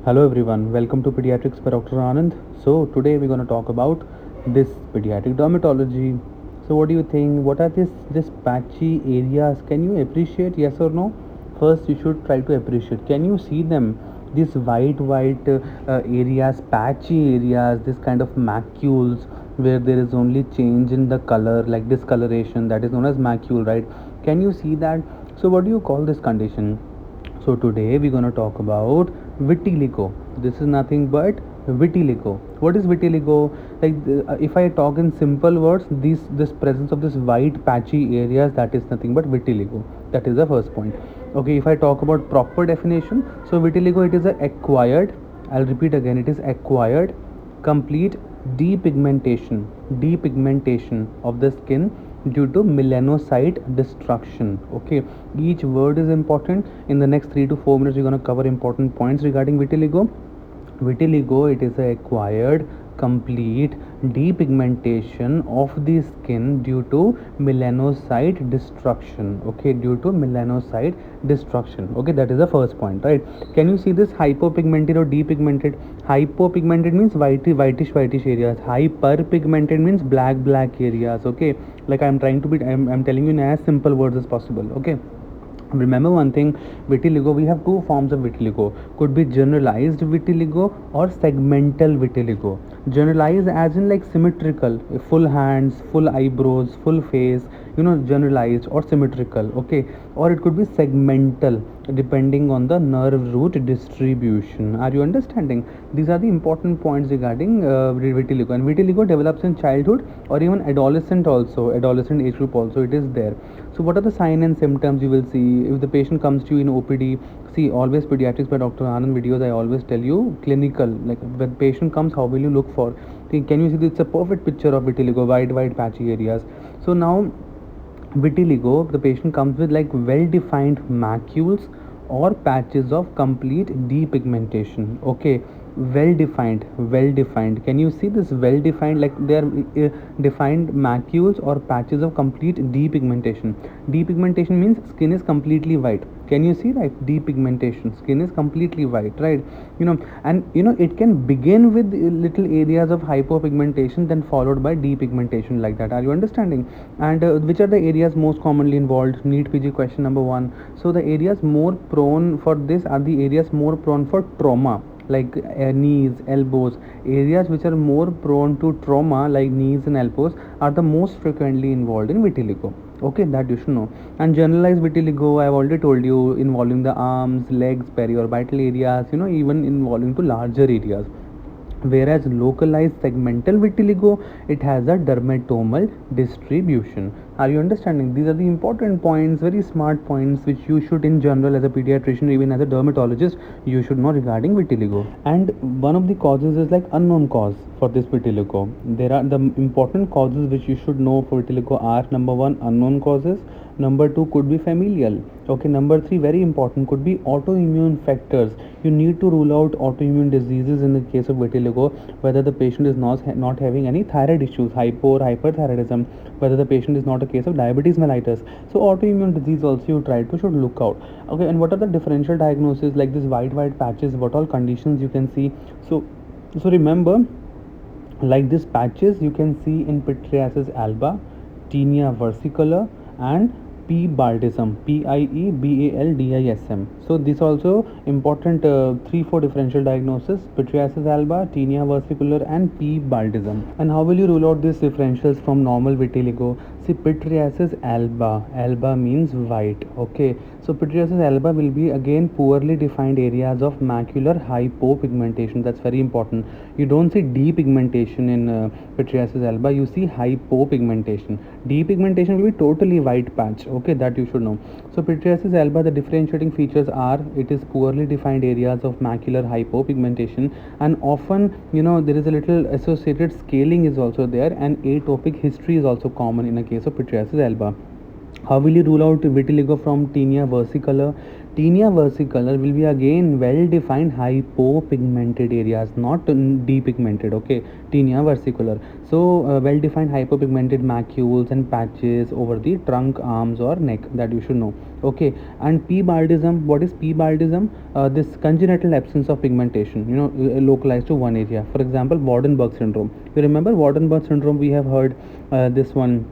Hello everyone, welcome to Pediatrics by Dr. Anand. So today we're going to talk about this pediatric dermatology. So what do you think? What are this patchy areas? Can you appreciate, yes or no? First you should try to appreciate. Can you see them? These white areas, patchy areas, this kind of macules where there is only change in the color, like discoloration, that is known as macule, right? Can you see that? So what do you call this condition? So today we're going to talk about vitiligo. This is nothing but vitiligo. What is vitiligo? If I talk in simple words, this presence of this white patchy areas, that is nothing but vitiligo. That is the first point. Okay, if I talk about proper definition, so vitiligo, it is a acquired. I'll repeat again. It is acquired complete depigmentation of the skin due to melanocyte destruction. Okay, each word is important. In the next 3 to 4 minutes we're going to cover important points regarding vitiligo. Vitiligo, it is a acquired complete depigmentation of the skin due to melanocyte destruction. Okay, due to melanocyte destruction. Okay, that is the first point, right? Can you see this hypopigmented or depigmented? Hypopigmented means whitish areas. Hyperpigmented means black areas. Okay, like I'm telling you in as simple words as possible. Okay, remember one thing, vitiligo, we have two forms of vitiligo. Could be generalized vitiligo or segmental vitiligo. Generalized as in like symmetrical, full hands, full eyebrows, full face, generalized or symmetrical. Okay, or it could be segmental depending on the nerve root distribution. Are you understanding? These are the important points regarding vitiligo. And vitiligo develops in childhood or even adolescent age group also, it is there. So what are the sign and symptoms you will see if the patient comes to you in OPD? See, always Pediatrics by Dr. Anand videos, I always tell you clinical, like when patient comes, how will you look for? Can you see this? It's a perfect picture of vitiligo, white patchy areas. So now vitiligo, the patient comes with like well defined macules or patches of complete depigmentation. Okay, well defined. Can you see this? Well defined, like they are defined macules or patches of complete depigmentation. Depigmentation means skin is completely white. Can you see, right? Depigmentation, skin is completely white, right? And it can begin with little areas of hypopigmentation, then followed by depigmentation, like that. Are you understanding? And which are the areas most commonly involved? Neat PG question number 1. So the areas more prone for this are the areas more prone for trauma, like knees, elbows. Areas which are more prone to trauma, like knees and elbows, are the most frequently involved in vitiligo. Okay, that you should know. And generalized vitiligo, I have already told you, involving the arms, legs, periorbital areas, even involving to larger areas. Whereas localized segmental vitiligo, it has a dermatomal distribution. Are you understanding? These are the important points, very smart points, which you should in general as a pediatrician, even as a dermatologist, you should know regarding vitiligo. And one of the causes is like unknown cause for this vitiligo. There are the important causes which you should know for vitiligo are: number 1, unknown causes; number 2, could be familial. Okay, number 3, very important, could be autoimmune factors. You need to rule out autoimmune diseases in the case of vitiligo, whether the patient is not having any thyroid issues, hypo or hyperthyroidism, whether the patient is not a case of diabetes mellitus. So autoimmune disease also you try to should look out. Okay, and what are the differential diagnoses, like this white patches, what all conditions you can see? So remember, like these patches you can see in pityriasis alba, tinea versicolor, and P baldism, PIEBALDISM. So this also important 3-4 differential diagnosis: pityriasis alba, tinea versicolor, and P baldism. And how will you rule out these differentials from normal vitiligo? See, pityriasis alba means white. Okay, so pityriasis alba will be again poorly defined areas of macular hypopigmentation. That's very important. You don't see depigmentation in pityriasis alba, you see hypopigmentation. Depigmentation will be totally white patch. Okay, that you should know. So pityriasis alba, the differentiating features are: it is poorly defined areas of macular hypopigmentation, and often there is a little associated scaling is also there, and atopic history is also common in a case of pityriasis alba. How will you rule out vitiligo from tinea versicolor? Tinea versicolor will be again well-defined hypopigmented areas, not depigmented. Okay, tinea versicolor. So well-defined hypopigmented macules and patches over the trunk, arms, or neck, that you should know. Okay, and P baldism. What is P baldism? This congenital absence of pigmentation. Localized to one area. For example, Waardenburg syndrome. You remember Waardenburg syndrome? We have heard this one,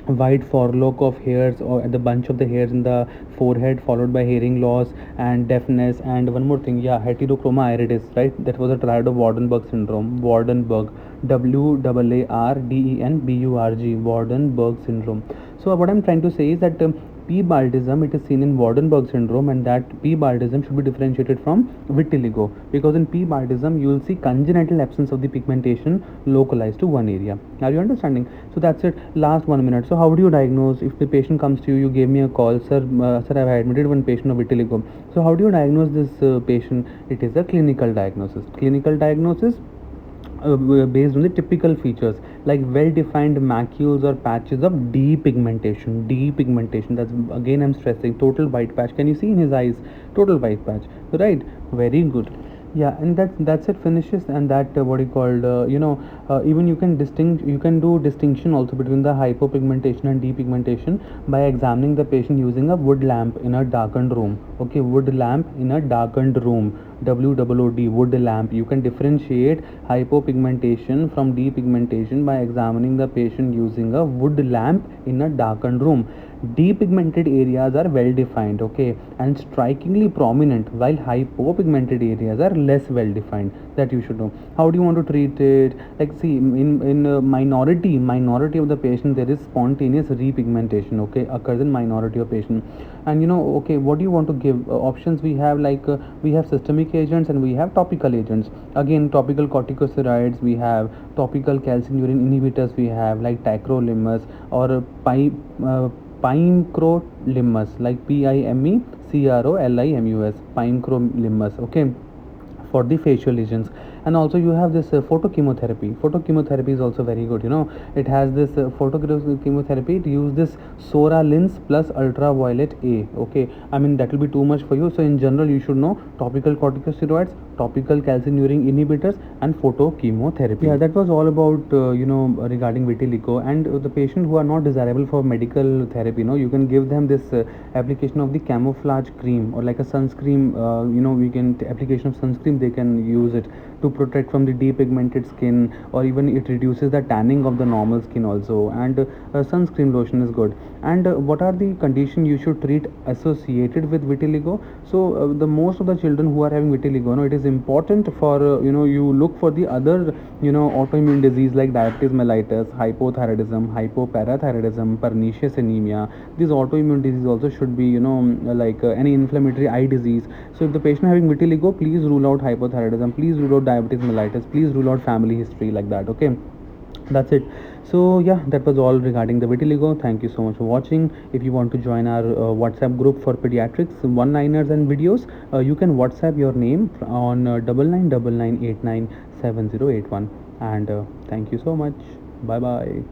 white forelock of hairs or the bunch of the hairs in the forehead, followed by hearing loss and deafness, and one more thing, yeah, heterochroma iridis, right? That was a triad of Waardenburg syndrome. Waardenburg, Waardenburg, Waardenburg syndrome. So what I'm trying to say is that P. baldism, it is seen in Waardenburg syndrome, and that P. baldism should be differentiated from vitiligo, because in P. baldism you will see congenital absence of the pigmentation localized to one area. Are you understanding? So that's it. Last 1 minute. So how do you diagnose if the patient comes to you? You gave me a call, sir. Sir, I've admitted one patient of vitiligo. So how do you diagnose this patient? It is a clinical diagnosis. Clinical diagnosis based on the typical features like well-defined macules or patches of depigmentation. Depigmentation. That's again I'm stressing. Total white patch. Can you see in his eyes? Total white patch. Right. Very good. Yeah, and that's it finishes, and that what you called even you can do distinction also between the hypopigmentation and depigmentation by examining the patient using a wood lamp in a darkened room. Okay, wood lamp in a darkened room, WOOD, wood lamp. You can differentiate hypopigmentation from depigmentation by examining the patient using a wood lamp in a darkened room. Depigmented areas are well defined, okay, and strikingly prominent, while hypopigmented areas are less well defined. That you should know. How do you want to treat it? Like, see, in minority of the patient, there is spontaneous repigmentation, okay, occurs in minority of patient. And okay, what do you want to give? Options we have, like we have systemic agents and we have topical agents. Again, topical corticosteroids we have, topical calcineurin inhibitors we have, like tacrolimus or pimecrolimus, like PIMECROLIMUS, pimecrolimus, okay, for the facial lesions. And also you have this photochemotherapy is also very good. It has this photochemotherapy. It use this Soralins plus ultraviolet A. Okay, I mean that will be too much for you, so in general you should know topical corticosteroids, topical calcineurin inhibitors, and photochemotherapy. Yeah, that was all about regarding vitiligo. And the patient who are not desirable for medical therapy, you can give them this application of the camouflage cream, or like a sunscreen. We can application of sunscreen, they can use it to protect from the depigmented skin, or even it reduces the tanning of the normal skin also. And sunscreen lotion is good. And what are the condition you should treat associated with vitiligo? So the most of the children who are having vitiligo, it is important for you look for the other autoimmune disease like diabetes mellitus, hypothyroidism, hypoparathyroidism, pernicious anemia. These autoimmune disease also should be like any inflammatory eye disease. So if the patient having vitiligo, please rule out hypothyroidism, please rule out diabetes mellitus, please rule out family history, like that. Okay, that's it. So yeah, that was all regarding the vitiligo. Thank you so much for watching. If you want to join our WhatsApp group for pediatrics one liners and videos, you can WhatsApp your name on 9999897081. And thank you so much. Bye bye.